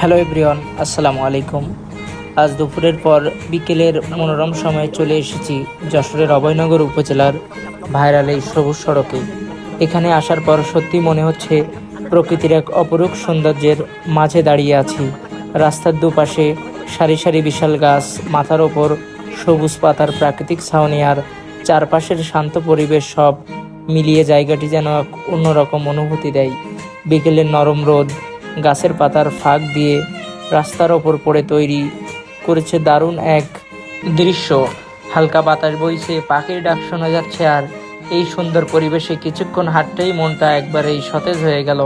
Hello everyone, আসসালামু আলাইকুম। আজ দুপুরের পর বিকেলের মনোরম সময়ে চলে এসেছি যশোরের অভয়নগর উপজেলার ভাইরাল এই সবুজ সড়কে। এখানে আসার পর সত্যি মনে হচ্ছে প্রকৃতির এক অপরূপ সৌন্দর্যের মাঝে দাঁড়িয়ে আছি। রাস্তার দুপাশে সারি সারি বিশাল গাছ, মাথার ওপর সবুজ পাতার প্রাকৃতিক ছাউনি আর চারপাশের শান্ত পরিবেশ, সব মিলিয়ে জায়গাটি যেন এক অন্যরকম অনুভূতি দেয়। বিকেলের নরম রোদ গাছের পাতার ফাঁক দিয়ে রাস্তার ওপর পড়ে তৈরি করেছে দারুণ এক দৃশ্য। হালকা বাতাস বইছে, পাখির ডাক শোনা যাচ্ছে, আর এই সুন্দর পরিবেশে কিছুক্ষণ হাঁটতেই মনটা একবারেই সতেজ হয়ে গেল।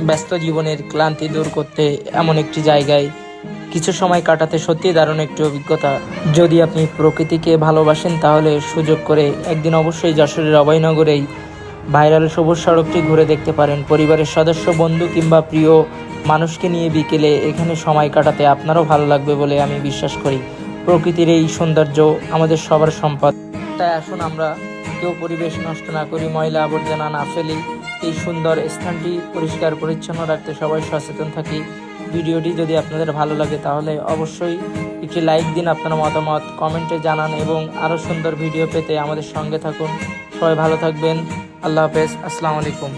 ব্যস্ত জীবনের ক্লান্তি দূর করতে এমন একটি জায়গায় কিছু সময় কাটাতে সত্যি দারুণ একটি অভিজ্ঞতা। যদি আপনি প্রকৃতিকে ভালোবাসেন তাহলে সুযোগ করে একদিন অবশ্যই যশোরের অভয়নগরেই ভাইরাল সবুজ সড়কটি ঘুরে দেখতে পারেন। পরিবারের সদস্য, বন্ধু কিংবা প্রিয় মানুষকে নিয়ে বিকেলে এখানে সময় কাটাতে আপনারও ভালো লাগবে বলে আমি বিশ্বাস করি। প্রকৃতির এই সৌন্দর্য আমাদের সবার সম্পদ, তাই আসুন আমরা কেউ পরিবেশ নষ্ট না করি, ময়লা আবর্জনা না ফেলি, এই সুন্দর স্থানটি পরিষ্কার পরিচ্ছন্ন রাখতে সবাই সচেতন থাকি। ভিডিওটি যদি আপনাদের ভালো লাগে তাহলে অবশ্যই একটি লাইক দিন, আপনার মতামত কমেন্টে জানান এবং আরও সুন্দর ভিডিও পেতে আমাদের সঙ্গে থাকুন। সবাই ভালো থাকবেন। আল্লাহ হাফেজ। আসসালামু আলাইকুম।